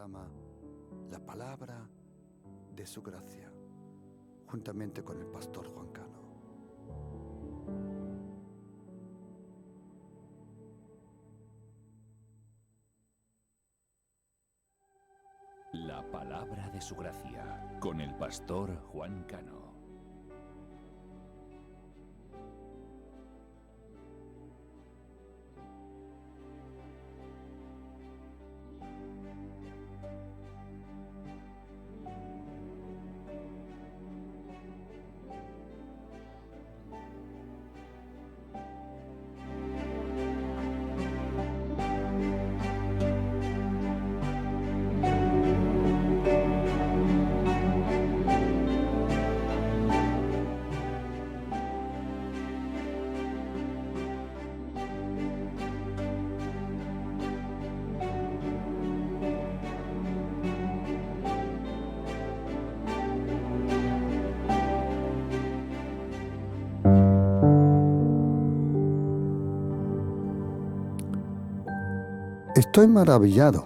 programa La Palabra de su Gracia, juntamente con el pastor Juan Cano. La Palabra de su Gracia, con el pastor Juan Cano. Estoy maravillado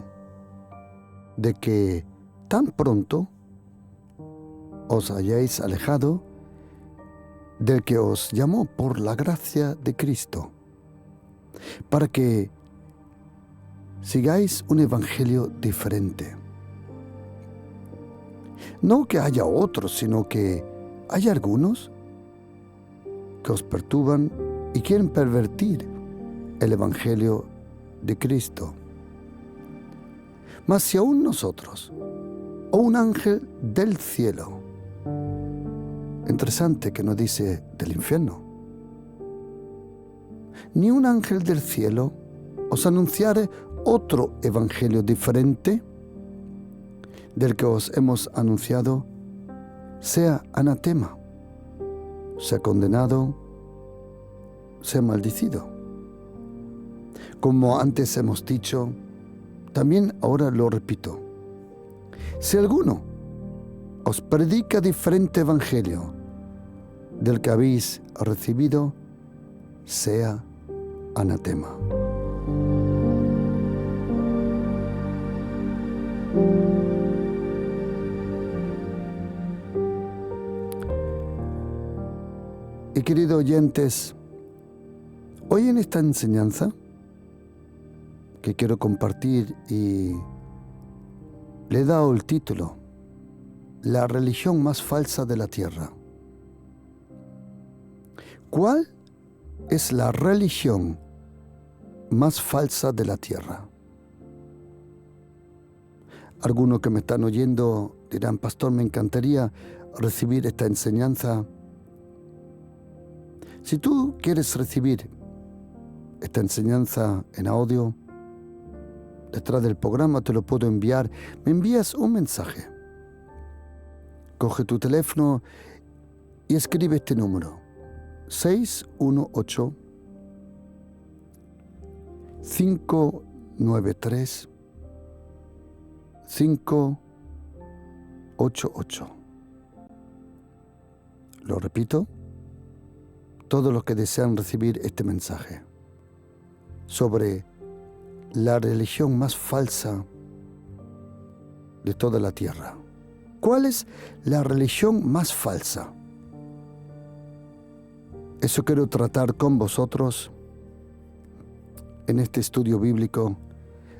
de que tan pronto os hayáis alejado del que os llamó por la gracia de Cristo, para que sigáis un evangelio diferente. No que haya otros, sino que hay algunos que os perturban y quieren pervertir el evangelio de Cristo. Mas si aún nosotros, o un ángel del cielo, interesante que no dice del infierno, ni un ángel del cielo os anunciare otro evangelio diferente del que os hemos anunciado, sea anatema, sea condenado, sea maldecido. Como antes hemos dicho, también ahora lo repito. Si alguno os predica diferente evangelio del que habéis recibido, sea anatema. Y queridos oyentes, hoy en esta enseñanza que quiero compartir y le he dado el título, La religión más falsa de la tierra. ¿Cuál es la religión más falsa de la tierra? Algunos que me están oyendo dirán, pastor, me encantaría recibir esta enseñanza. Si tú quieres recibir esta enseñanza en audio, detrás del programa te lo puedo enviar. Me envías un mensaje. Coge tu teléfono y escribe este número: 618-593-588. Lo repito, todos los que desean recibir este mensaje sobre la religión más falsa de toda la tierra. ¿Cuál es la religión más falsa? Eso quiero tratar con vosotros en este estudio bíblico.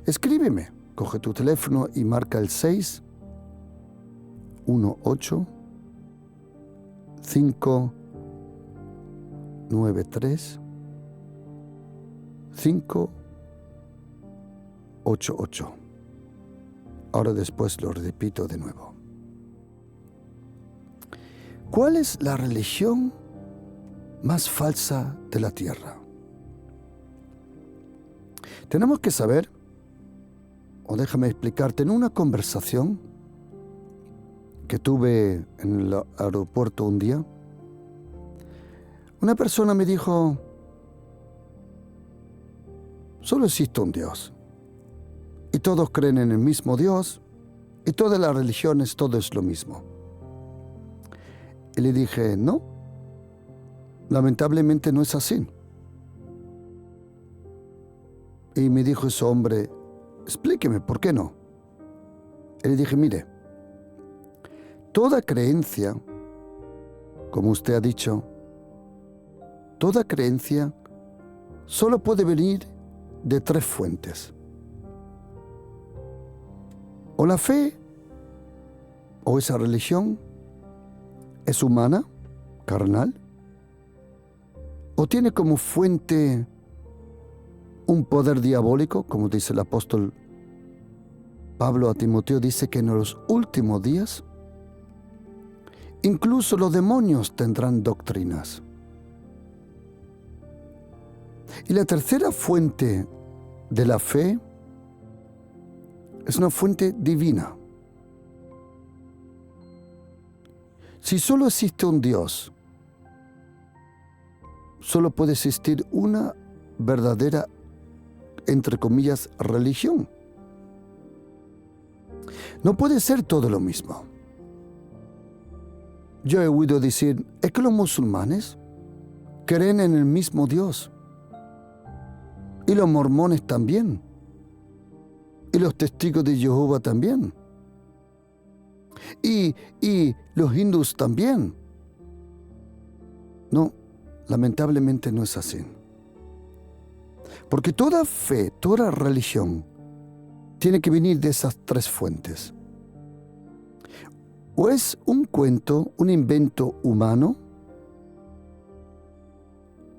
Escríbeme, coge tu teléfono y marca el 618-593-588. Ahora después lo repito de nuevo. ¿Cuál es la religión más falsa de la tierra? Tenemos que saber, o déjame explicarte, en una conversación que tuve en el aeropuerto un día, una persona me dijo, solo existe un Dios, y todos creen en el mismo Dios, y todas las religiones, todo es lo mismo. Y le dije, no, lamentablemente no es así. Y me dijo ese hombre, explíqueme, ¿por qué no? Y le dije, mire, toda creencia, como usted ha dicho, toda creencia solo puede venir de 3 fuentes. O la fe, o esa religión, es humana, carnal, o tiene como fuente un poder diabólico, como dice el apóstol Pablo a Timoteo, dice que en los últimos días incluso los demonios tendrán doctrinas. Y la tercera fuente de la fe es una fuente divina. Si solo existe un Dios, solo puede existir una verdadera, entre comillas, religión. No puede ser todo lo mismo. Yo he oído decir, es que los musulmanes creen en el mismo Dios. Y los mormones también. Y los testigos de Jehová también. Y los hindús también. No, lamentablemente no es así. Porque toda fe, toda religión, tiene que venir de esas 3 fuentes. O es un cuento, un invento humano,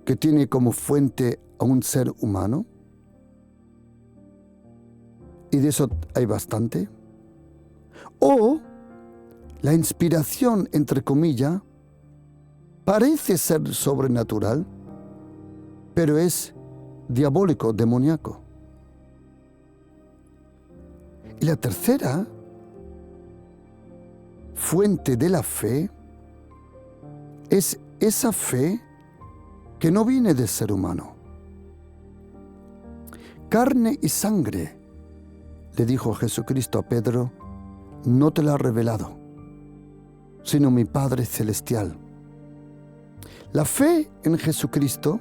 que tiene como fuente a un ser humano, y de eso hay bastante. O la inspiración, entre comillas, parece ser sobrenatural, pero es diabólico, demoníaco. Y la tercera fuente de la fe es esa fe que no viene del ser humano. Carne y sangre, le dijo Jesucristo a Pedro, no te la ha revelado, sino mi Padre Celestial. La fe en Jesucristo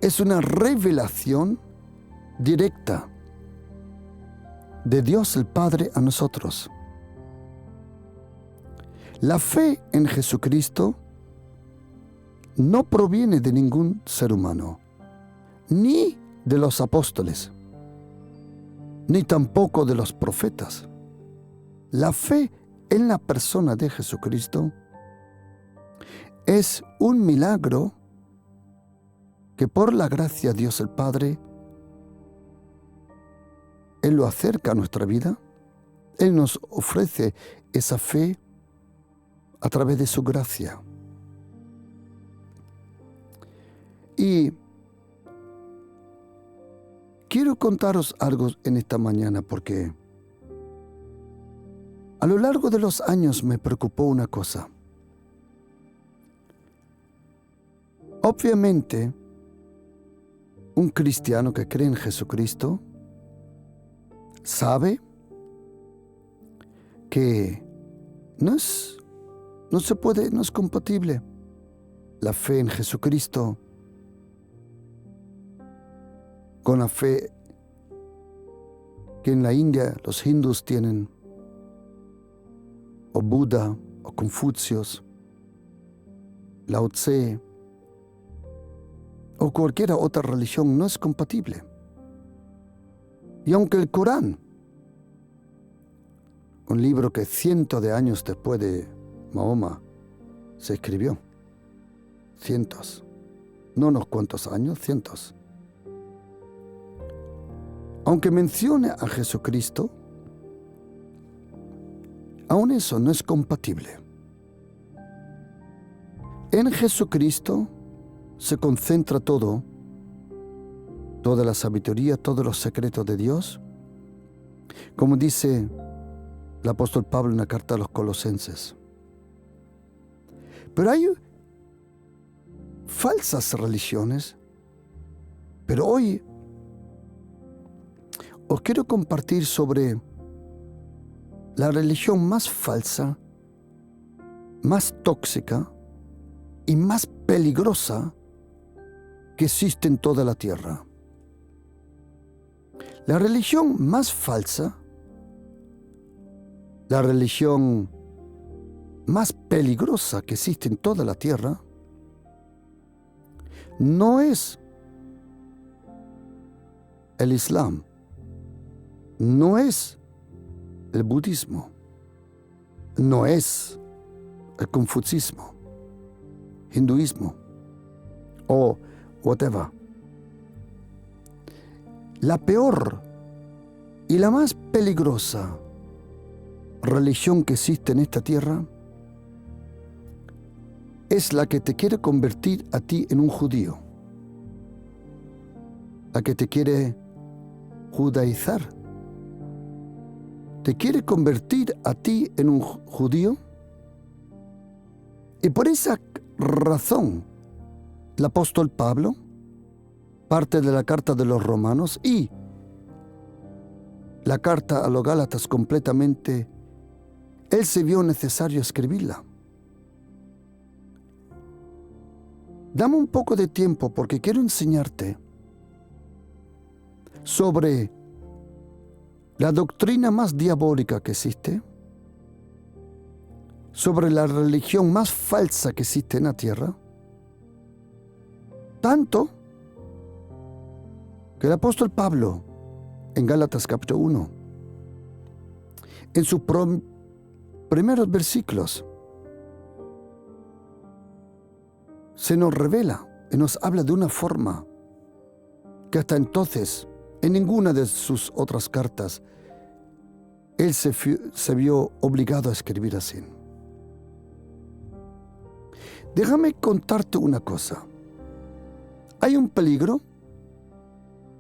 es una revelación directa de Dios el Padre a nosotros. La fe en Jesucristo no proviene de ningún ser humano, ni de los apóstoles, ni tampoco de los profetas. La fe en la persona de Jesucristo es un milagro que por la gracia de Dios el Padre, Él lo acerca a nuestra vida. Él nos ofrece esa fe a través de su gracia. Y quiero contaros algo en esta mañana porque a lo largo de los años me preocupó una cosa. Obviamente, un cristiano que cree en Jesucristo sabe que no es compatible la fe en Jesucristo con la fe que en la India los hindús tienen, o Buda, o Confucio, Lao Tse, o cualquier otra religión. No es compatible. Y aunque el Corán, un libro que cientos de años después de Mahoma se escribió, cientos, no unos cuantos años, cientos, aunque mencione a Jesucristo, aún eso no es compatible. En Jesucristo se concentra todo, toda la sabiduría, todos los secretos de Dios, como dice el apóstol Pablo en la carta a los Colosenses. Pero hay falsas religiones, pero hoy os quiero compartir sobre la religión más falsa, más tóxica y más peligrosa que existe en toda la tierra... La religión más falsa, más tóxica y más peligrosa que existe en toda la tierra. La religión más falsa, más tóxica y más peligrosa que existe en toda la tierra. La religión más falsa, más tóxica y más peligrosa que existe en toda la tierra. La religión más falsa, más tóxica y más peligrosa que existe en toda la tierra. La religión más falsa la religión más peligrosa que existe en toda la tierra no es el Islam, no es el budismo, no es el confucismo, hinduismo o whatever. La peor y la más peligrosa religión que existe en esta tierra es la que te quiere convertir a ti en un judío, la que te quiere judaizar, te quiere convertir a ti en un judío. Y por esa razón, el apóstol Pablo, parte de la carta de los Romanos y la carta a los Gálatas completamente, él se vio necesario escribirla. Dame un poco de tiempo porque quiero enseñarte sobre la doctrina más diabólica que existe, sobre la religión más falsa que existe en la tierra, tanto que el apóstol Pablo, en Gálatas capítulo 1, en sus primeros versículos, se nos revela y nos habla de una forma que hasta entonces, en ninguna de sus otras cartas, él se vio obligado a escribir así. Déjame contarte una cosa. Hay un peligro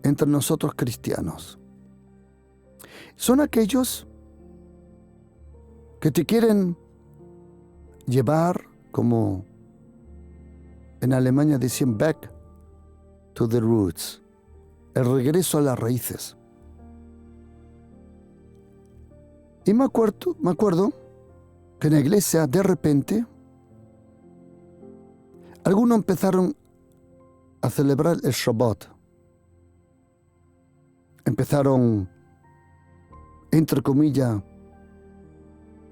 entre nosotros cristianos. Son aquellos que te quieren llevar, como en Alemania decían, back to the roots, el regreso a las raíces. Y me acuerdo que en la iglesia, de repente, algunos empezaron a celebrar el Shabbat. Empezaron, entre comillas,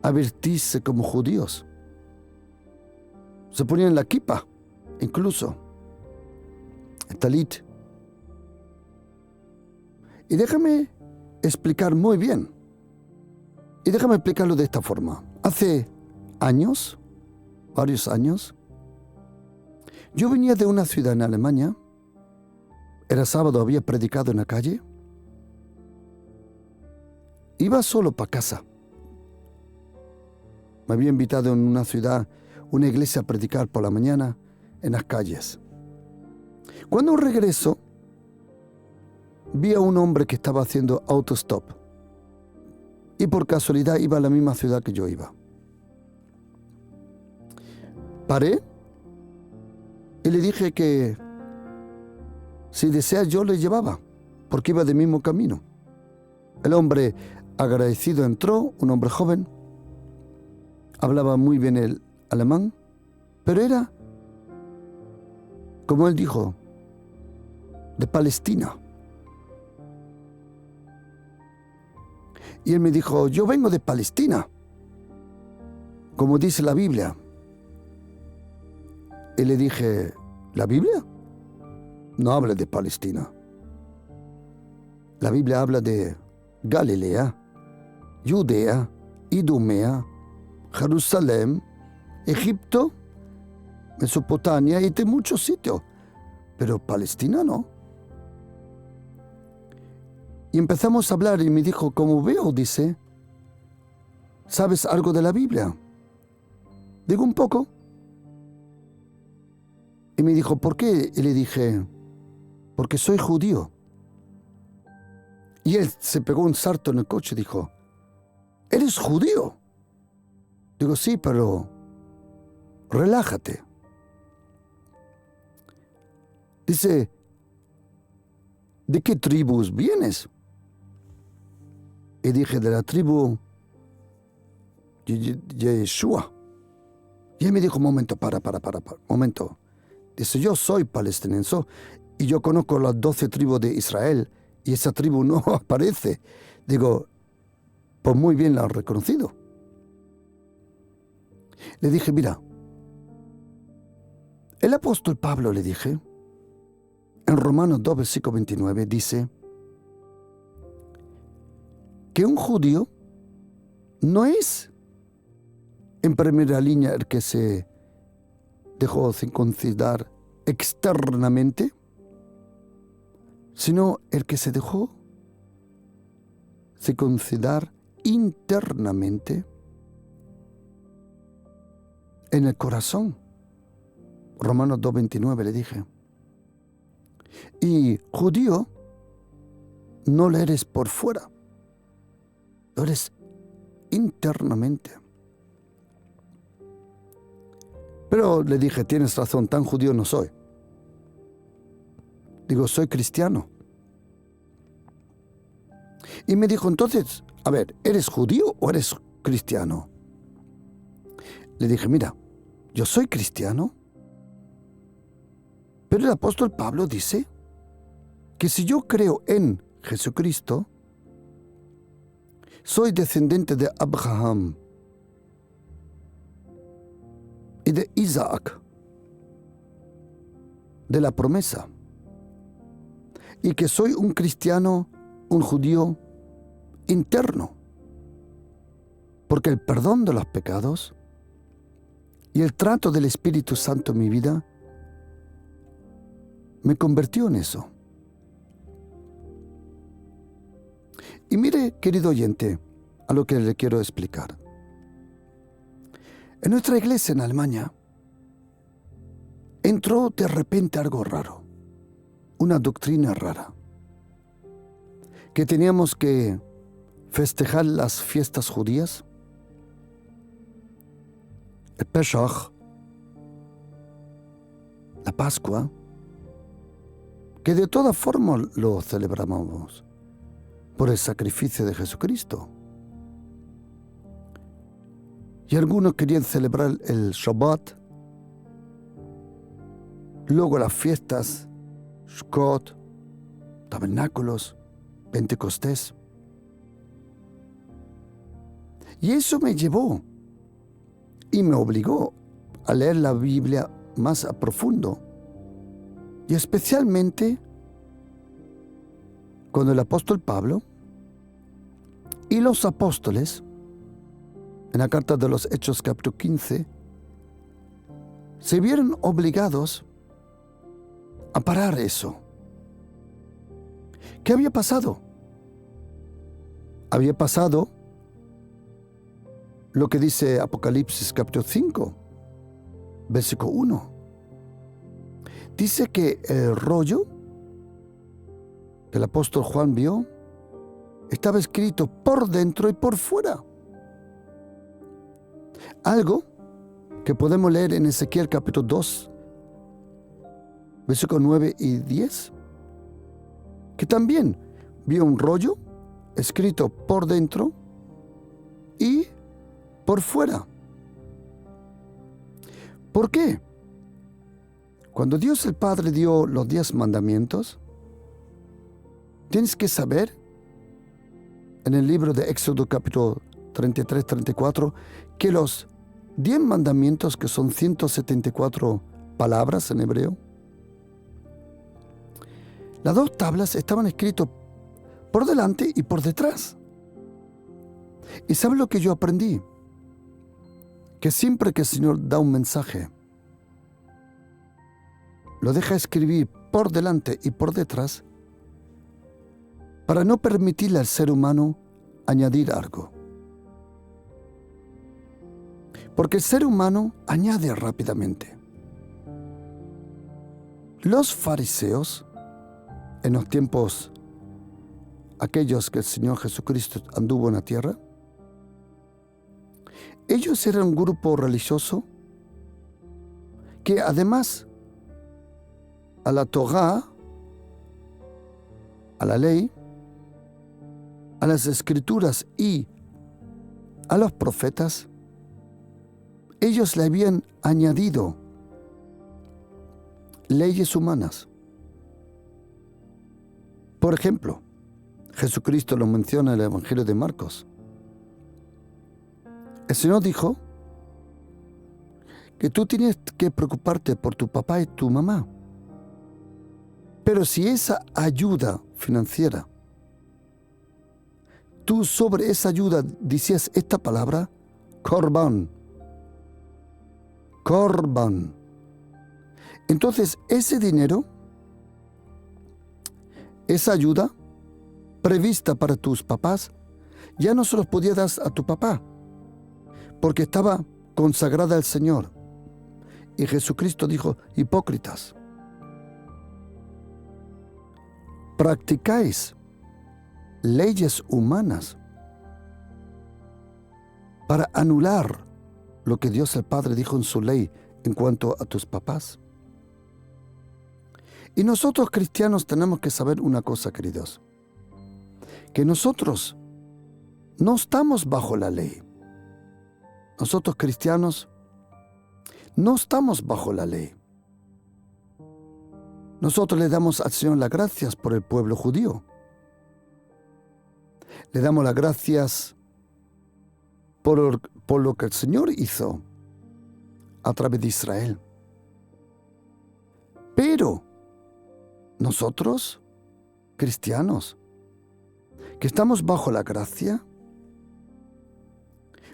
a vestirse como judíos. Se ponían la kippah, incluso, el talit. Y déjame explicar muy bien. Y déjame explicarlo de esta forma. Hace años, varios años, yo venía de una ciudad en Alemania. Era sábado, había predicado en la calle. Iba solo para casa. Me había invitado en una ciudad, una iglesia, a predicar por la mañana en las calles. Cuando regreso, vi a un hombre que estaba haciendo autostop. Y por casualidad iba a la misma ciudad que yo iba. Paré y le dije que si desea yo le llevaba, porque iba del mismo camino. El hombre agradecido entró, un hombre joven, hablaba muy bien el alemán, pero era, como él dijo, de Palestina. Y él me dijo, yo vengo de Palestina, como dice la Biblia. Y le dije, ¿la Biblia? No habla de Palestina. La Biblia habla de Galilea, Judea, Idumea, Jerusalén, Egipto, Mesopotamia y de muchos sitios. Pero Palestina no. Y empezamos a hablar y me dijo, como veo, dice, ¿sabes algo de la Biblia? Digo, un poco. Y me dijo, ¿por qué? Y le dije, porque soy judío. Y él se pegó un salto en el coche y dijo, ¿eres judío? Digo, sí, pero relájate. Dice, ¿de qué tribus vienes? Y dije, de la tribu Yeshua. Y él me dijo, momento, para, momento. Dice, yo soy palestinense y yo conozco las 12 tribus de Israel y esa tribu no aparece. Digo, pues muy bien la has reconocido. Le dije, mira, el apóstol Pablo, le dije, en Romanos 2, versículo 29, dice que un judío no es en primera línea el que se dejó circuncidar externamente, sino el que se dejó circuncidar internamente en el corazón. Romanos 2:29 le dije. Y judío no lo eres por fuera, lo eres internamente. Pero le dije, tienes razón, tan judío no soy. Digo, soy cristiano. Y me dijo, entonces, a ver, ¿eres judío o eres cristiano? Le dije, mira, yo soy cristiano, pero el apóstol Pablo dice que si yo creo en Jesucristo, soy descendiente de Abraham y de Isaac, de la promesa, y que soy un cristiano, un judío interno, porque el perdón de los pecados y el trato del Espíritu Santo en mi vida me convirtió en eso. Y mire, querido oyente, a lo que le quiero explicar. En nuestra iglesia en Alemania entró de repente algo raro, una doctrina rara, que teníamos que festejar las fiestas judías, el Pesach, la Pascua, que de todas formas lo celebramos por el sacrificio de Jesucristo. Y algunos querían celebrar el Shabbat, luego las fiestas, Sukkot, tabernáculos, Pentecostés. Y eso me llevó y me obligó a leer la Biblia más a profundo. Y especialmente cuando el apóstol Pablo y los apóstoles, en la carta de los Hechos capítulo 15, se vieron obligados a parar eso. ¿Qué había pasado? Había pasado lo que dice Apocalipsis capítulo 5, versículo 1. Dice que el rollo que el apóstol Juan vio estaba escrito por dentro y por fuera. Algo que podemos leer en Ezequiel capítulo 2, versículos 9 y 10, que también vio un rollo escrito por dentro y por fuera. ¿Por qué? Cuando Dios el Padre dio los 10 mandamientos, tienes que saber, en el libro de Éxodo capítulo 33-34, que los 10 mandamientos, que son 174 palabras en hebreo, las 2 tablas estaban escritas por delante y por detrás. ¿Y sabes lo que yo aprendí? Que siempre que el Señor da un mensaje, lo deja escribir por delante y por detrás para no permitirle al ser humano añadir algo. Porque el ser humano añade rápidamente. Los fariseos, en los tiempos aquellos que el Señor Jesucristo anduvo en la tierra, ellos eran un grupo religioso que además a la Torá, a la ley, a las escrituras y a los profetas, ellos le habían añadido leyes humanas. Por ejemplo, Jesucristo lo menciona en el Evangelio de Marcos. El Señor dijo que tú tienes que preocuparte por tu papá y tu mamá. Pero si esa ayuda financiera, tú sobre esa ayuda decías esta palabra, korban, korban. Entonces ese dinero, esa ayuda prevista para tus papás, ya no se los podía dar a tu papá, porque estaba consagrada al Señor. Y Jesucristo dijo, hipócritas, practicáis leyes humanas para anular lo que Dios el Padre dijo en su ley en cuanto a tus papás. Y nosotros cristianos tenemos que saber una cosa, queridos, que nosotros no estamos bajo la ley. Nosotros cristianos no estamos bajo la ley. Nosotros le damos al Señor las gracias por el pueblo judío. Le damos las gracias por lo que el Señor hizo a través de Israel. Pero nosotros, cristianos, que estamos bajo la gracia,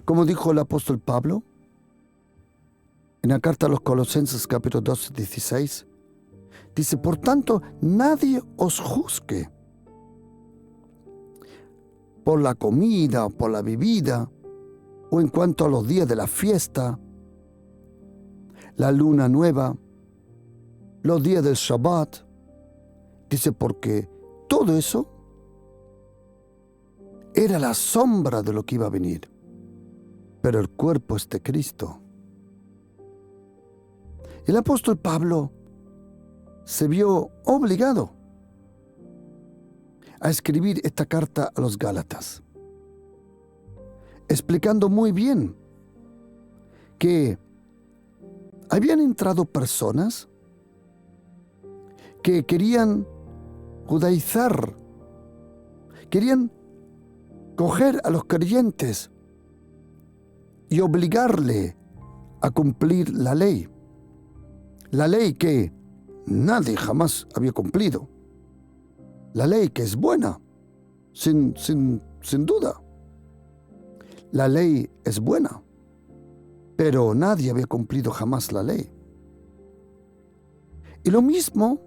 como dijo el apóstol Pablo en la carta a los Colosenses capítulo 2, 16, dice, por tanto, nadie os juzgue por la comida, por la bebida, o en cuanto a los días de la fiesta, la luna nueva, los días del Shabbat. Dice, porque todo eso era la sombra de lo que iba a venir, pero el cuerpo es de Cristo. El apóstol Pablo se vio obligado a escribir esta carta a los Gálatas, explicando muy bien que habían entrado personas que querían judaizar, querían coger a los creyentes y obligarle a cumplir la ley que nadie jamás había cumplido, la ley que es buena, sin duda. La ley es buena, pero nadie había cumplido jamás la ley. Y lo mismo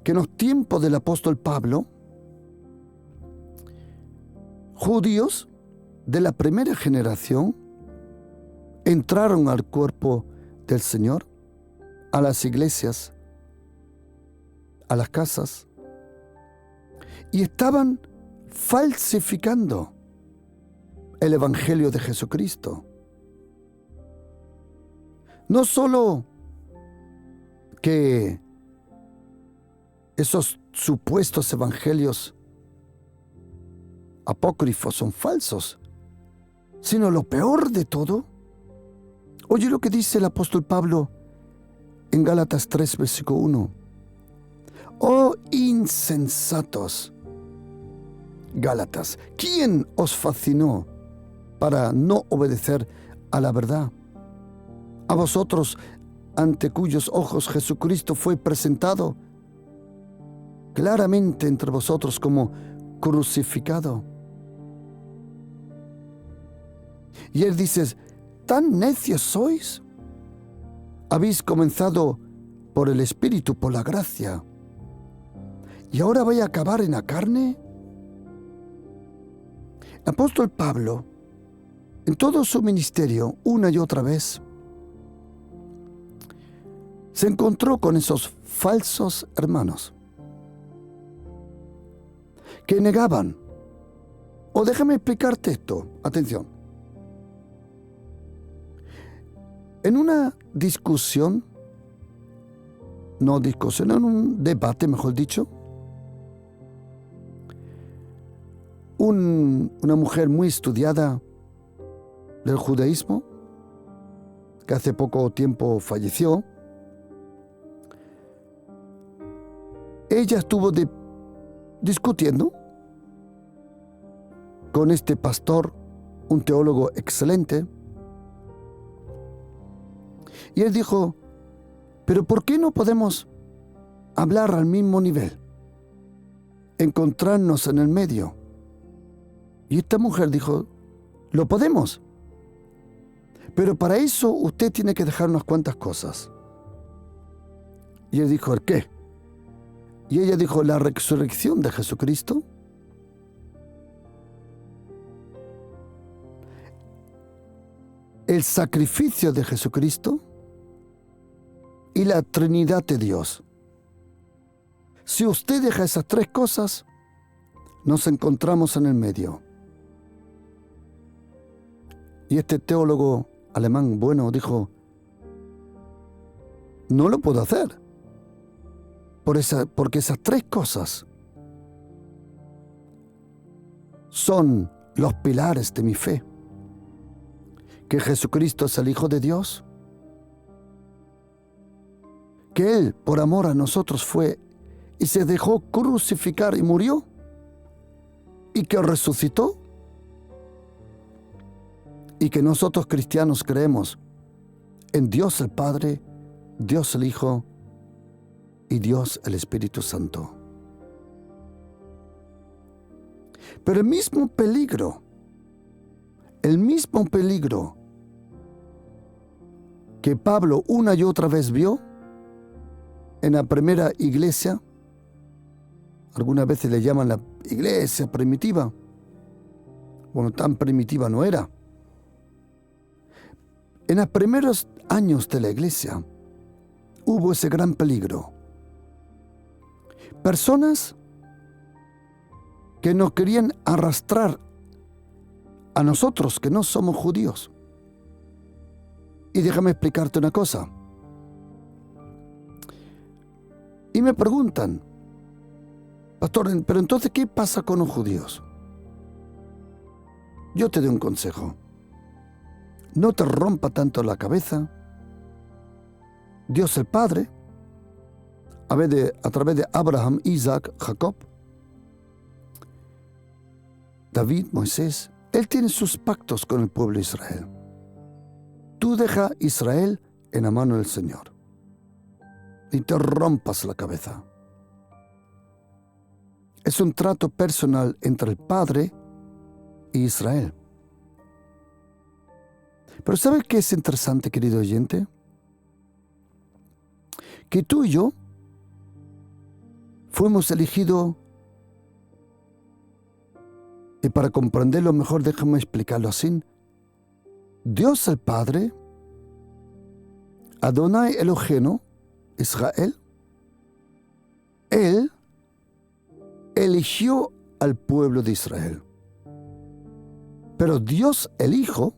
que en los tiempos del apóstol Pablo, judíos de la primera generación entraron al cuerpo del Señor, a las iglesias, a las casas, y estaban falsificando el Evangelio de Jesucristo. No solo que esos supuestos evangelios apócrifos son falsos, sino lo peor de todo. Oye lo que dice el apóstol Pablo en Gálatas 3, versículo 1. Oh insensatos, Gálatas, ¿quién os fascinó para no obedecer a la verdad? A vosotros, ante cuyos ojos Jesucristo fue presentado claramente entre vosotros como crucificado. Y él dice, ¿tan necios sois? Habéis comenzado por el Espíritu, por la gracia, ¿y ahora vais a acabar en la carne? El apóstol Pablo, en todo su ministerio, una y otra vez, se encontró con esos falsos hermanos que negaban. O déjame explicarte esto, atención. En una discusión, en un debate, mejor dicho, una mujer muy estudiada del judaísmo, que hace poco tiempo falleció, ella estuvo discutiendo con este pastor, un teólogo excelente, Y él dijo, pero ¿por qué no podemos hablar al mismo nivel? Encontrarnos en el medio. Y esta mujer dijo, lo podemos. Pero para eso usted tiene que dejar unas cuantas cosas. Y él dijo, ¿el qué? Y ella dijo, la resurrección de Jesucristo, el sacrificio de Jesucristo y la Trinidad de Dios. Si usted deja esas tres cosas, nos encontramos en el medio. Y este teólogo alemán bueno dijo, no lo puedo hacer, porque esas tres cosas son los pilares de mi fe. Que Jesucristo es el Hijo de Dios, que Él por amor a nosotros fue y se dejó crucificar y murió, y que resucitó, y que nosotros cristianos creemos en Dios el Padre, Dios el Hijo y Dios el Espíritu Santo. Pero el mismo peligro que Pablo una y otra vez vio en la primera iglesia, algunas veces le llaman la iglesia primitiva, bueno, tan primitiva no era. En los primeros años de la iglesia hubo ese gran peligro. Personas que nos querían arrastrar a nosotros que no somos judíos. Y déjame explicarte una cosa. Y me preguntan, pastor, pero entonces, ¿qué pasa con los judíos? Yo te doy un consejo. No te rompa tanto la cabeza. Dios el Padre, a través de Abraham, Isaac, Jacob, David, Moisés, Él tiene sus pactos con el pueblo de Israel. Tú deja Israel en la mano del Señor. Y te rompas la cabeza. Es un trato personal entre el Padre e Israel. Pero ¿sabes qué es interesante, querido oyente? Que tú y yo fuimos elegidos, y para comprenderlo mejor déjame explicarlo así. Dios el Padre, Adonai Eloheinu, Israel, Él eligió al pueblo de Israel. Pero Dios el Hijo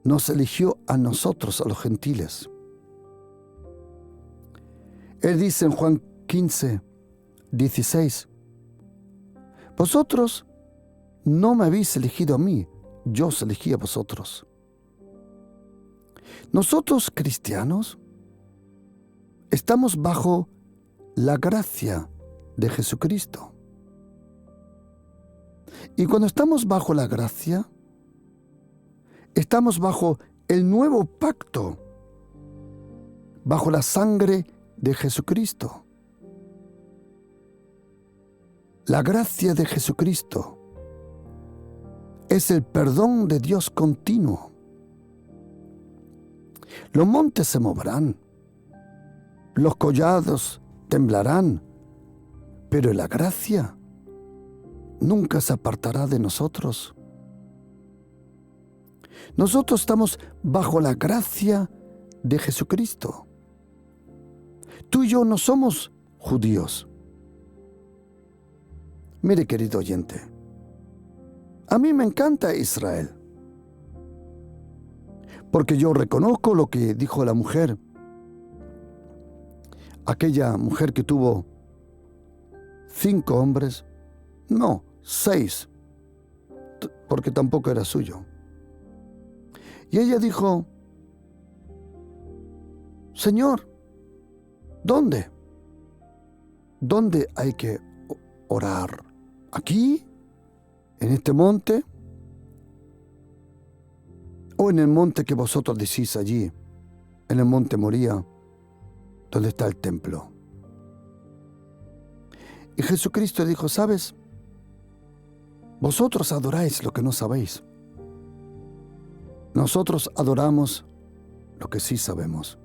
nos eligió a nosotros, a los gentiles. Él dice en Juan 15, 16, vosotros no me habéis elegido a mí, yo os elegí a vosotros. Nosotros cristianos estamos bajo la gracia de Jesucristo. Y cuando estamos bajo la gracia, estamos bajo el nuevo pacto, bajo la sangre de Jesucristo. La gracia de Jesucristo es el perdón de Dios continuo. Los montes se moverán, los collados temblarán, pero la gracia nunca se apartará de nosotros. Nosotros estamos bajo la gracia de Jesucristo. Tú y yo no somos judíos. Mire, querido oyente, a mí me encanta Israel, porque yo reconozco lo que dijo la mujer, aquella mujer que tuvo 5 hombres, no, 6, porque tampoco era suyo. Y ella dijo, Señor, ¿dónde? ¿Dónde hay que orar? ¿Aquí? ¿En este monte? o en el monte que vosotros decís allí, en el monte Moría, donde está el templo. Y Jesucristo dijo, ¿sabes? Vosotros adoráis lo que no sabéis. Nosotros adoramos lo que sí sabemos.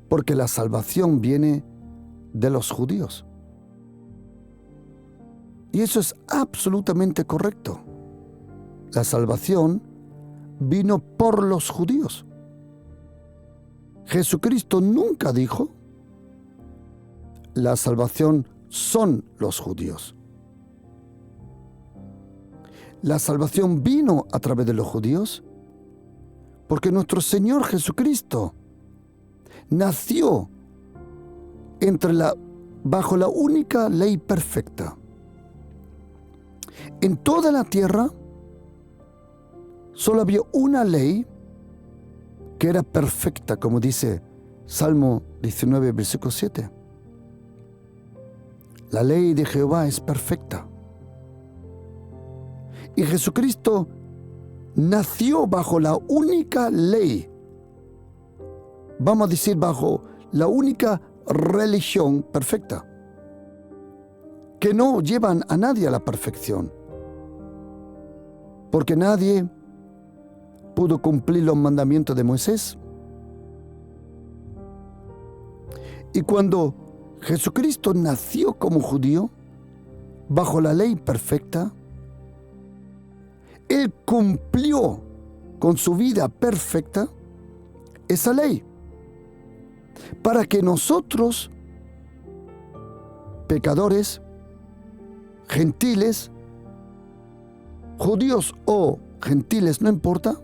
Porque la salvación viene de los judíos. Y eso es absolutamente correcto. La salvación vino por los judíos. Jesucristo nunca dijo, la salvación son los judíos. La salvación vino a través de los judíos porque nuestro Señor Jesucristo nació bajo la única ley perfecta. En toda la tierra solo había una ley que era perfecta, como dice Salmo 19, versículo 7. La ley de Jehová es perfecta. Y Jesucristo nació bajo la única ley, vamos a decir bajo la única religión perfecta, que no llevan a nadie a la perfección, porque nadie pudo cumplir los mandamientos de Moisés. Y cuando Jesucristo nació como judío, bajo la ley perfecta, Él cumplió con su vida perfecta esa ley, para que nosotros, pecadores, gentiles, judíos o gentiles, no importa,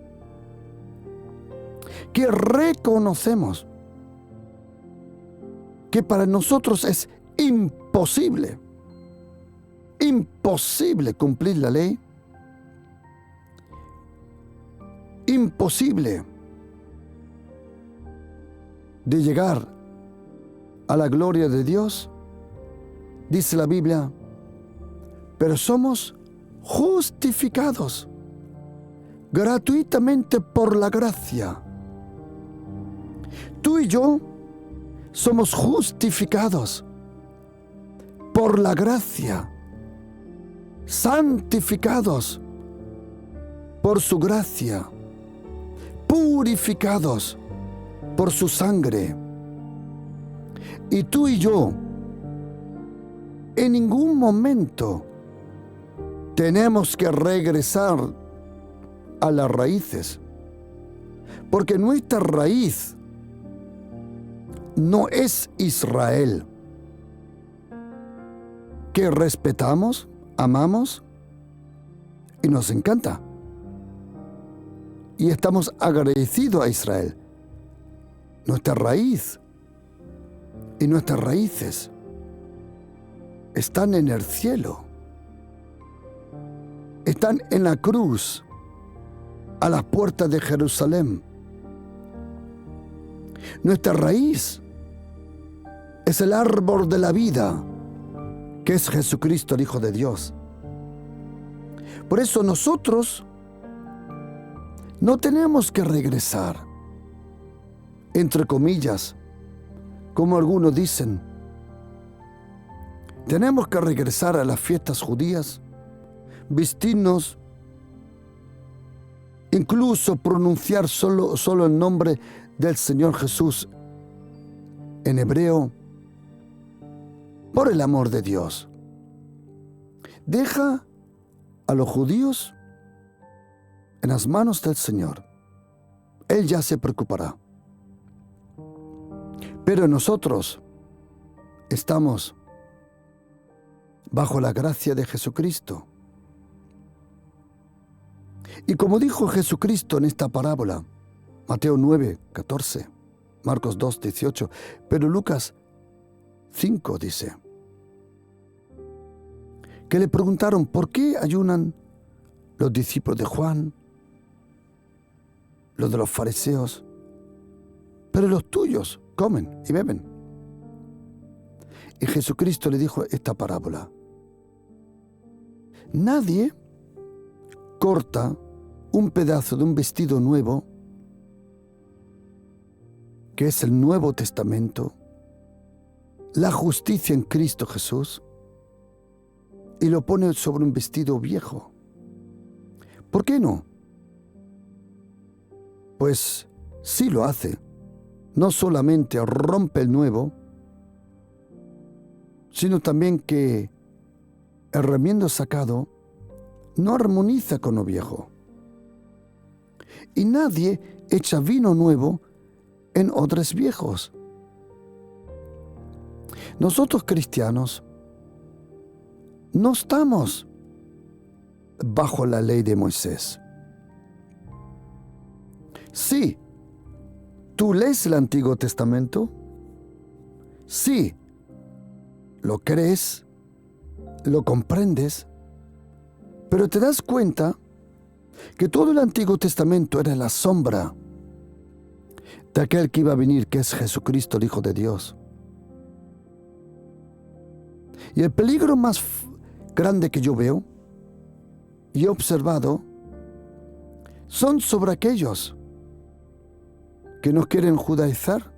que reconocemos que para nosotros es imposible cumplir la ley, imposible de llegar a la gloria de Dios, dice la Biblia, pero somos justificados gratuitamente por la gracia. Tú y yo somos justificados por la gracia, santificados por su gracia, purificados por su sangre. Y tú y yo en ningún momento tenemos que regresar a las raíces, porque nuestra raíz no es Israel, que respetamos, amamos y nos encanta. Y estamos agradecidos a Israel. Nuestra raíz y nuestras raíces están en el cielo. Están en la cruz, a las puertas de Jerusalén. Nuestra raíz es el árbol de la vida, que es Jesucristo, el Hijo de Dios. Por eso nosotros no tenemos que regresar, entre comillas, como algunos dicen. Tenemos que regresar a las fiestas judías, vestirnos, incluso pronunciar solo el nombre del Señor Jesús en hebreo, por el amor de Dios. Deja a los judíos en las manos del Señor. Él ya se preocupará. Pero nosotros estamos bajo la gracia de Jesucristo. Y como dijo Jesucristo en esta parábola, Mateo 9, 14, Marcos 2, 18, pero Lucas 5 dice, que le preguntaron, ¿por qué ayunan los discípulos de Juan, los de los fariseos, pero los tuyos comen y beben? Y Jesucristo le dijo esta parábola: nadie corta un pedazo de un vestido nuevo, que es el Nuevo Testamento, la justicia en Cristo Jesús, y lo pone sobre un vestido viejo. ¿Por qué no? Pues sí lo hace. No solamente rompe el nuevo, sino también que el remiendo sacado no armoniza con lo viejo. Y nadie echa vino nuevo en odres viejos. Nosotros cristianos no estamos bajo la ley de Moisés. Sí, tú lees el Antiguo Testamento, sí, lo crees, lo comprendes, pero te das cuenta que todo el Antiguo Testamento era la sombra de aquel que iba a venir, que es Jesucristo, el Hijo de Dios. Y el peligro más grande que yo veo y he observado son sobre aquellos que no quieren judaizar,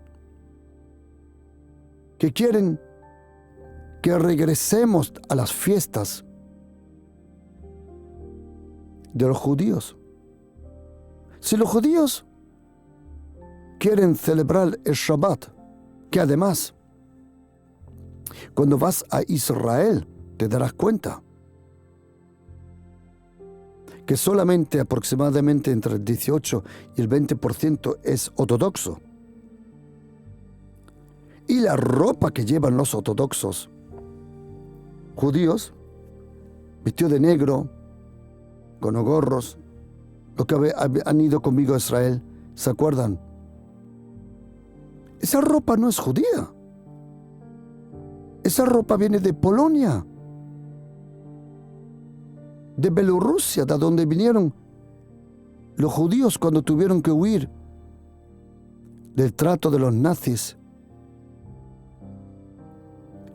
que quieren que regresemos a las fiestas de los judíos. Si los judíos quieren celebrar el Shabbat, que además, cuando vas a Israel, te darás cuenta que solamente aproximadamente entre el 18 y el 20% es ortodoxo. Y la ropa que llevan los ortodoxos judíos, vestido de negro, con gorros, los que han ido conmigo a Israel, ¿se acuerdan? Esa ropa no es judía. Esa ropa viene de Polonia, de Bielorrusia, de donde vinieron los judíos cuando tuvieron que huir del trato de los nazis.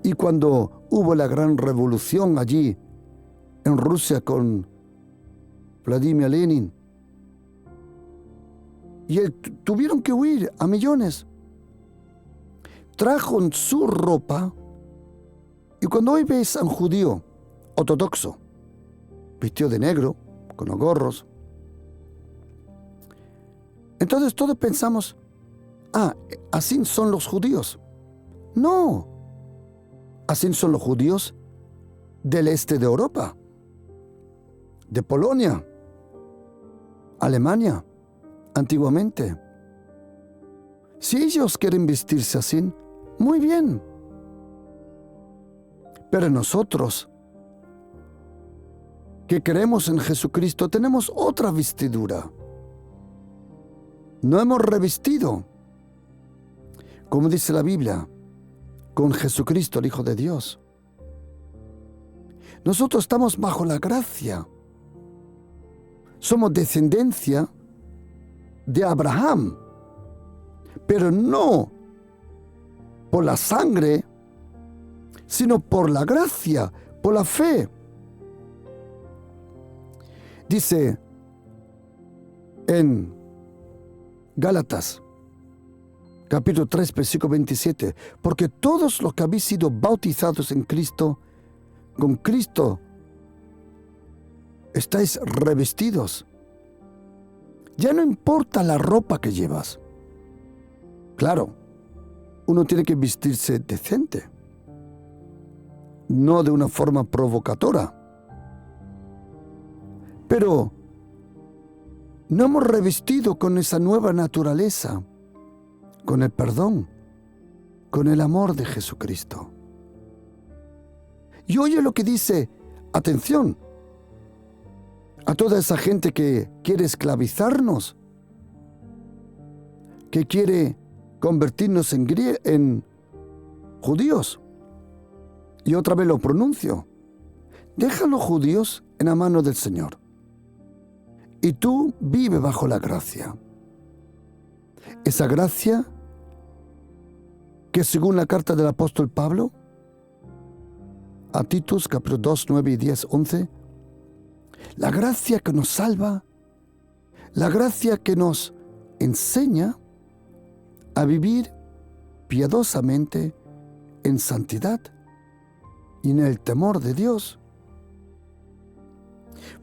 Y cuando hubo la gran revolución allí en Rusia con Vladimir Lenin, y tuvieron que huir a millones. Trajo su ropa, y cuando hoy ves a un judío ortodoxo, vestido de negro, con los gorros, entonces todos pensamos, así son los judíos. No, así son los judíos del este de Europa, de Polonia, Alemania, antiguamente. Si ellos quieren vestirse así, muy bien. Pero nosotros, que creemos en Jesucristo, tenemos otra vestidura. No hemos revestido, como dice la Biblia, con Jesucristo, el Hijo de Dios. Nosotros estamos bajo la gracia. Somos descendencia de Abraham, pero no por la sangre, sino por la gracia, por la fe. Dice en Gálatas, capítulo 3, versículo 27, porque todos los que habéis sido bautizados en Cristo, con Cristo estáis revestidos. Ya no importa la ropa que llevas. Claro, uno tiene que vestirse decente, no de una forma provocadora. Pero no hemos revestido con esa nueva naturaleza, con el perdón, con el amor de Jesucristo. Y oye lo que dice, atención, a toda esa gente que quiere esclavizarnos, que quiere convertirnos en judíos. Y otra vez lo pronuncio. Deja a los judíos en la mano del Señor. Y tú vive bajo la gracia. Esa gracia que según la carta del apóstol Pablo, a Titus, capítulo 2, 9 y 10, 11, la gracia que nos salva La gracia que nos enseña a vivir piadosamente en santidad y en el temor de Dios.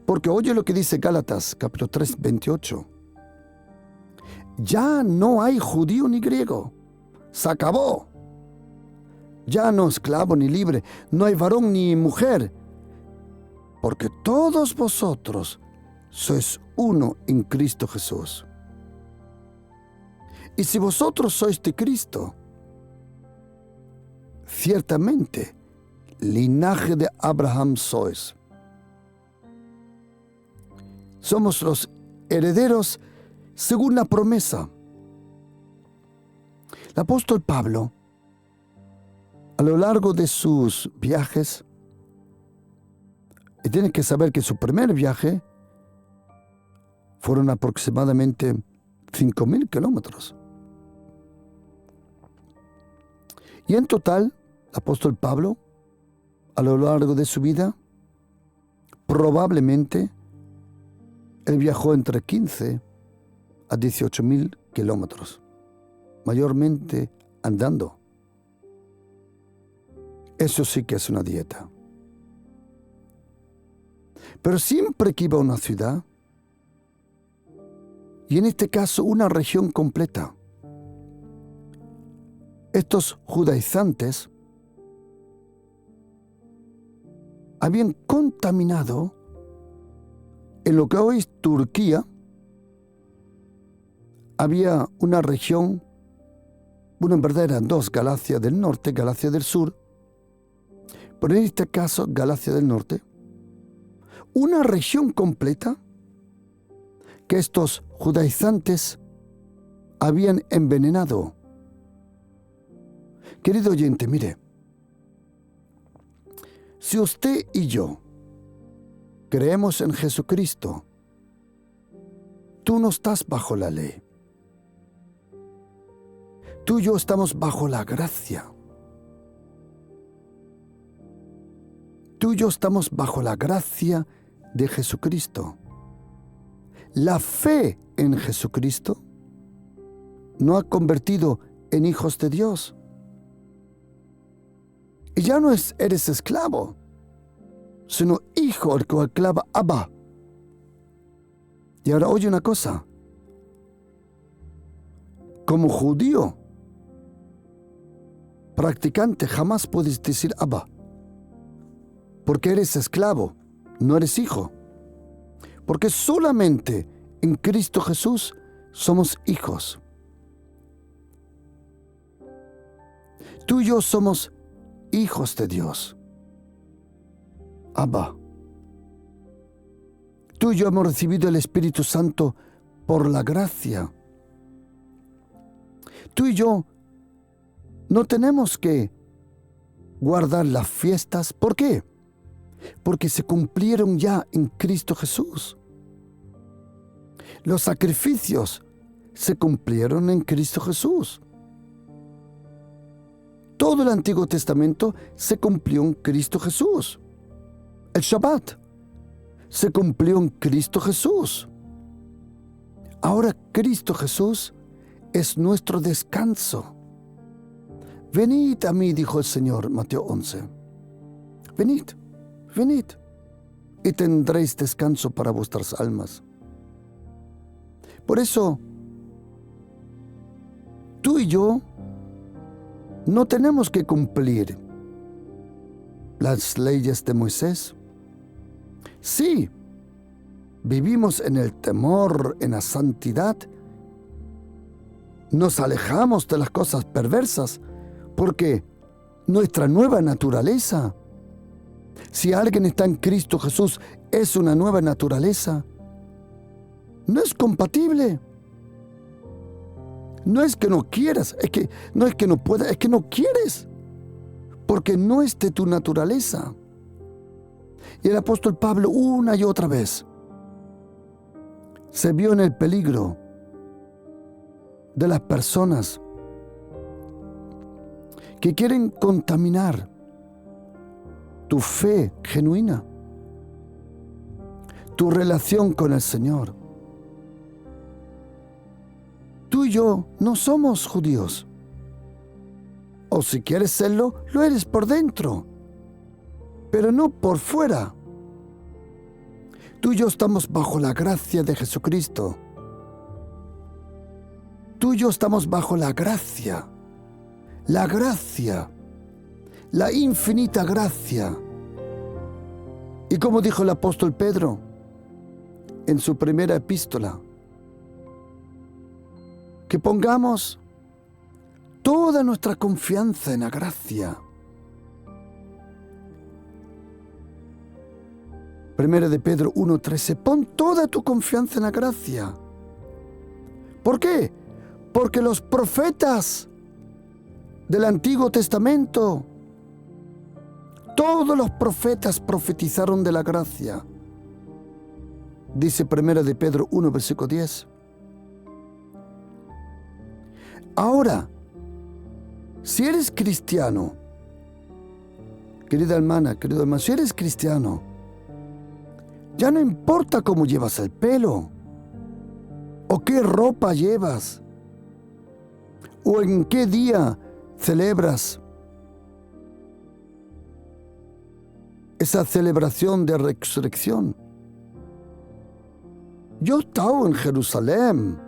Porque oye lo que dice Gálatas, capítulo 3, 28. Ya no hay judío ni griego. Se acabó. Ya no esclavo ni libre, no hay varón ni mujer, porque todos vosotros sois uno en Cristo Jesús. Y si vosotros sois de Cristo, ciertamente linaje de Abraham sois. Somos los herederos según la promesa. El apóstol Pablo, a lo largo de sus viajes, y tienen que saber que su primer viaje fueron aproximadamente 5.000 kilómetros. Y en total, el apóstol Pablo, a lo largo de su vida, probablemente él viajó entre 15 a 18.000 kilómetros, mayormente andando. Eso sí que es una dieta. Pero siempre que iba a una ciudad, y en este caso una región completa, estos judaizantes habían contaminado en lo que hoy es Turquía. Había una región, bueno, en verdad eran dos, Galacia del norte, Galacia del sur, pero en este caso Galacia del norte, una región completa que estos judaizantes habían envenenado. Querido oyente, mire, si usted y yo creemos en Jesucristo, tú no estás bajo la ley. Tú y yo estamos bajo la gracia. Tú y yo estamos bajo la gracia de Jesucristo. La fe en Jesucristo nos ha convertido en hijos de Dios. Y ya no eres esclavo, sino hijo, el cual clama Abba. Y ahora oye una cosa. Como judío practicante jamás puedes decir Abba, porque eres esclavo, no eres hijo. Porque solamente en Cristo Jesús somos hijos. Tú y yo somos hijos de Dios. Abba. Tú y yo hemos recibido el Espíritu Santo por la gracia. Tú y yo no tenemos que guardar las fiestas. ¿Por qué? Porque se cumplieron ya en Cristo Jesús. Los sacrificios se cumplieron en Cristo Jesús. Todo el Antiguo Testamento se cumplió en Cristo Jesús. El Shabbat se cumplió en Cristo Jesús. Ahora Cristo Jesús es nuestro descanso. Venid a mí, dijo el Señor, Mateo 11. Venid, venid, y tendréis descanso para vuestras almas. Por eso, tú y yo no tenemos que cumplir las leyes de Moisés. Sí, vivimos en el temor, en la santidad. Nos alejamos de las cosas perversas porque nuestra nueva naturaleza, si alguien está en Cristo Jesús, es una nueva naturaleza. No es compatible. No es que no quieras, no es que no puedas, es que no quieres, porque no es de tu naturaleza. Y el apóstol Pablo una y otra vez se vio en el peligro de las personas que quieren contaminar tu fe genuina, tu relación con el Señor. y yo no somos judíos. O si quieres serlo, lo eres por dentro, pero no por fuera. Tú y yo estamos bajo la gracia de Jesucristo. Tú y yo estamos bajo la gracia, la infinita gracia. Y como dijo el apóstol Pedro en su primera epístola, que pongamos toda nuestra confianza en la gracia. Primera de Pedro 1:13, pon toda tu confianza en la gracia. ¿Por qué? Porque los profetas del Antiguo Testamento, todos los profetas profetizaron de la gracia. Dice Primera de Pedro 1, versículo 10. Ahora, si eres cristiano, querida hermana, querido hermano, si eres cristiano, ya no importa cómo llevas el pelo, o qué ropa llevas, o en qué día celebras esa celebración de resurrección. Yo estaba en Jerusalén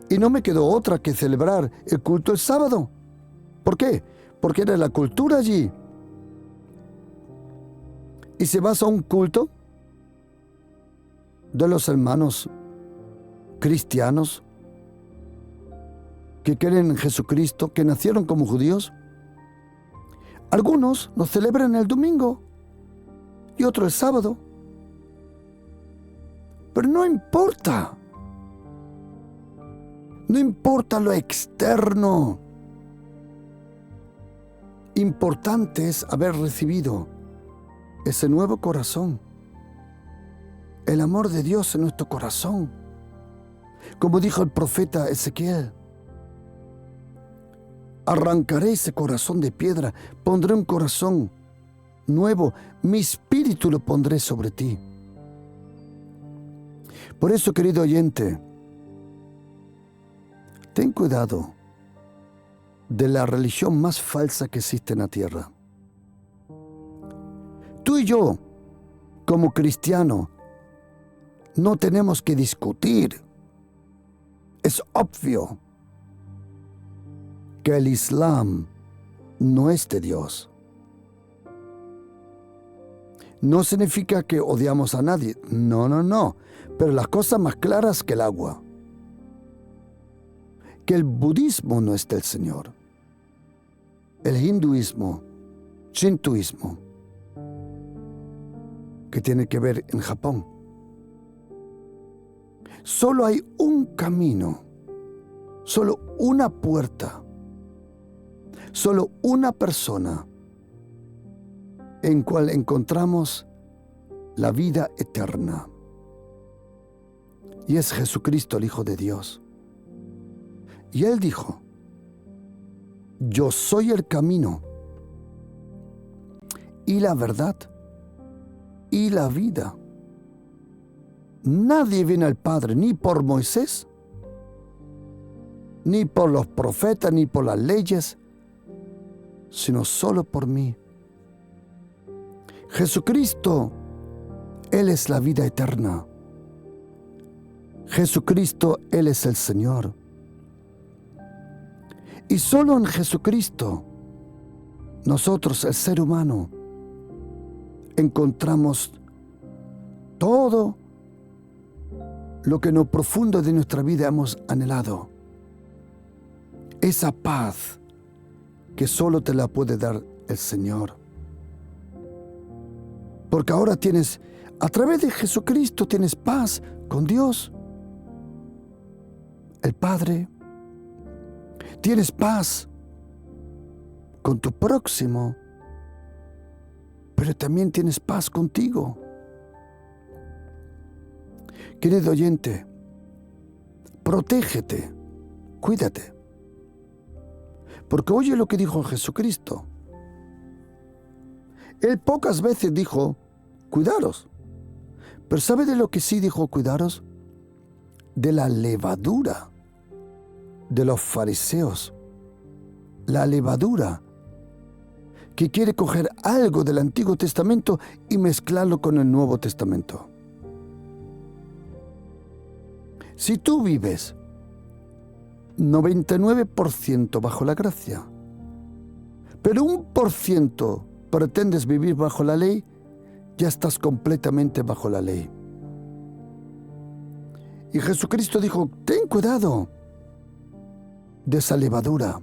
y no me quedó otra que celebrar el culto el sábado. ¿Por qué? Porque era la cultura allí. Y si vas a un culto de los hermanos cristianos que creen en Jesucristo, que nacieron como judíos, algunos lo celebran el domingo y otros el sábado. Pero no importa. No importa lo externo. Importante es haber recibido ese nuevo corazón. El amor de Dios en nuestro corazón. Como dijo el profeta Ezequiel, arrancaré ese corazón de piedra, pondré un corazón nuevo, mi espíritu lo pondré sobre ti. Por eso, querido oyente, ten cuidado de la religión más falsa que existe en la tierra. Tú y yo, como cristianos, no tenemos que discutir. Es obvio que el Islam no es de Dios. No significa que odiamos a nadie. No. Pero las cosas más claras que el agua. Que el budismo no es del Señor. El hinduismo, shintoísmo, que tiene que ver en Japón. Solo hay un camino, solo una puerta, solo una persona en cual encontramos la vida eterna. Y es Jesucristo, el Hijo de Dios. Y Él dijo, yo soy el camino y la verdad y la vida. Nadie viene al Padre ni por Moisés, ni por los profetas, ni por las leyes, sino solo por mí. Jesucristo, Él es la vida eterna. Jesucristo, Él es el Señor. Y solo en Jesucristo, nosotros, el ser humano, encontramos todo lo que en lo profundo de nuestra vida hemos anhelado. Esa paz que solo te la puede dar el Señor. Porque ahora tienes, a través de Jesucristo, tienes paz con Dios, el Padre. Tienes paz con tu próximo, pero también tienes paz contigo. Querido oyente, protégete, cuídate. Porque oye lo que dijo Jesucristo. Él pocas veces dijo, cuidaros. Pero ¿sabe de lo que sí dijo cuidaros? De la levadura de los fariseos, la levadura, que quiere coger algo del Antiguo Testamento y mezclarlo con el Nuevo Testamento. Si tú vives 99% bajo la gracia, pero 1% pretendes vivir bajo la ley, ya estás completamente bajo la ley. Y Jesucristo dijo, ten cuidado de esa levadura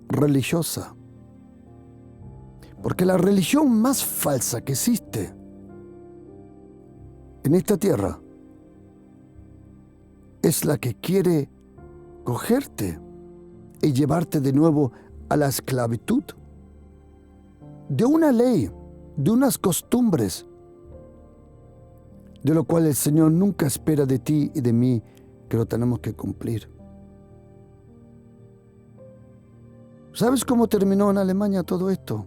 religiosa. Porque la religión más falsa que existe en esta tierra es la que quiere cogerte y llevarte de nuevo a la esclavitud de una ley, de unas costumbres, de lo cual el Señor nunca espera de ti y de mí que lo tenemos que cumplir. ¿Sabes cómo terminó en Alemania todo esto?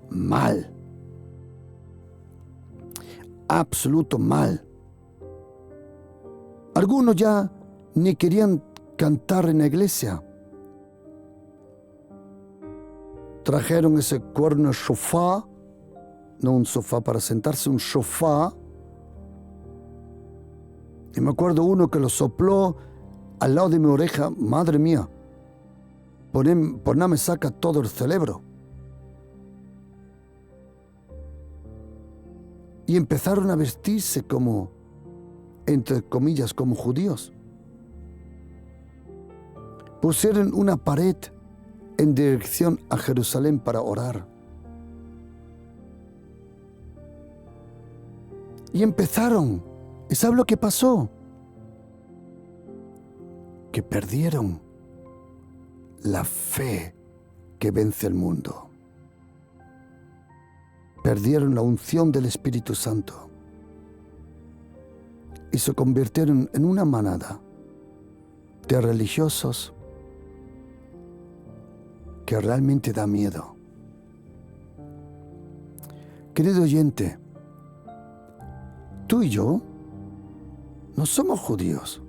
Mal. Absoluto mal. Algunos ya ni querían cantar en la iglesia. Trajeron ese cuerno sofá, no un sofá para sentarse, un sofá. Y me acuerdo uno que lo sopló al lado de mi oreja. Madre mía, por nada me saca todo el cerebro. Y empezaron a vestirse como, entre comillas, como judíos. Pusieron una pared en dirección a Jerusalén para orar. Y empezaron. ¿Y sabes lo que pasó? Que perdieron la fe que vence el mundo. Perdieron la unción del Espíritu Santo y se convirtieron en una manada de religiosos que realmente da miedo. Querido oyente, tú y yo no somos judíos.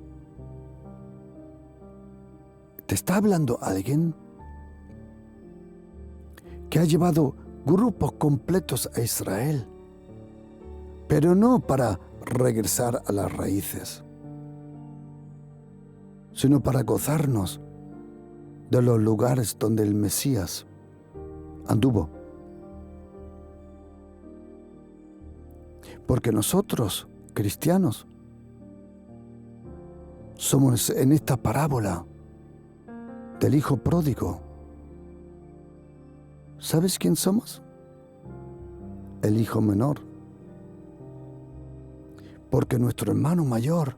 ¿Te está hablando alguien que ha llevado grupos completos a Israel, pero no para regresar a las raíces, sino para gozarnos de los lugares donde el Mesías anduvo? Porque nosotros, cristianos, somos en esta parábola del hijo pródigo. ¿Sabes quién somos? El hijo menor. Porque nuestro hermano mayor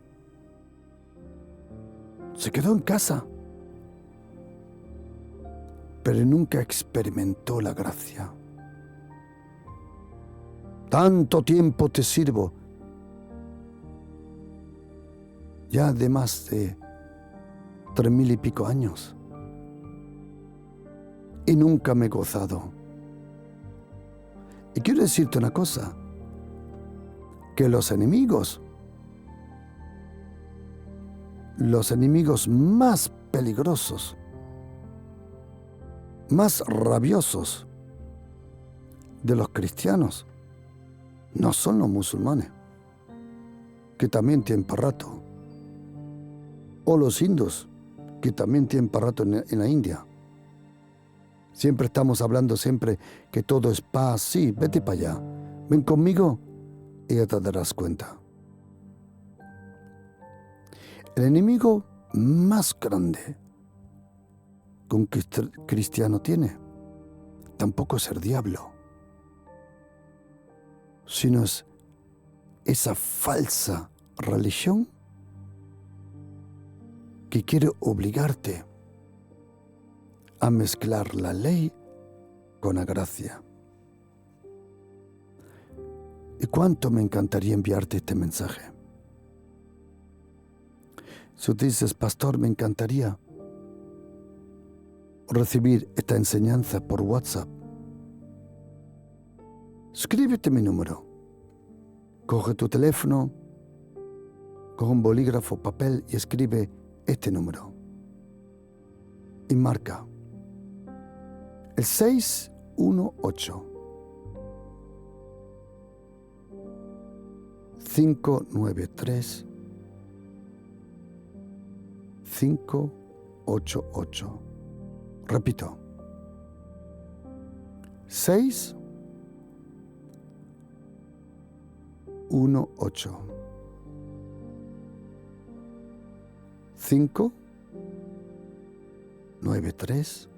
se quedó en casa, pero nunca experimentó la gracia. Tanto tiempo te sirvo, ya de más de 3,000 y pico años, y nunca me he gozado. Y quiero decirte una cosa, que los enemigos más peligrosos, más rabiosos de los cristianos, no son los musulmanes, que también tienen para rato, o los hindús, que también tienen para rato en la India. Siempre estamos hablando que todo es paz. Sí, vete para allá, ven conmigo y ya te darás cuenta. El enemigo más grande que un cristiano tiene tampoco es el diablo, sino es esa falsa religión que quiere obligarte a mezclar la ley con la gracia. Y cuánto me encantaría enviarte este mensaje. Si tú dices, pastor, me encantaría recibir esta enseñanza por WhatsApp, escríbete mi número. Coge tu teléfono, Coge un bolígrafo, papel y escribe este número. Y marca el 618 593 588. Repito. 618 593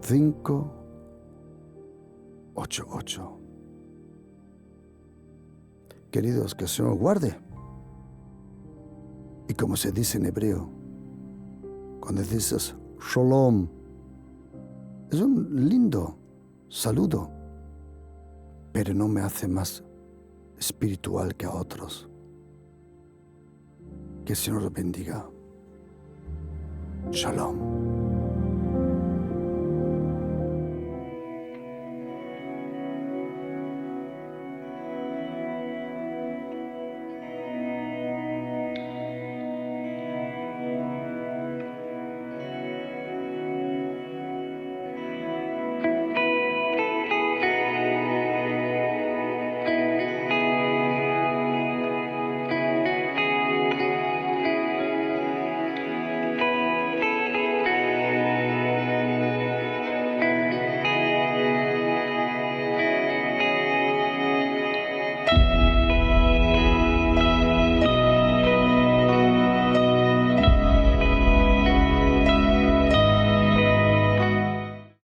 588. Queridos, que el Señor os guarde. Y como se dice en hebreo, cuando dices Shalom, es un lindo saludo, pero no me hace más espiritual que a otros. Que el Señor los bendiga. Shalom.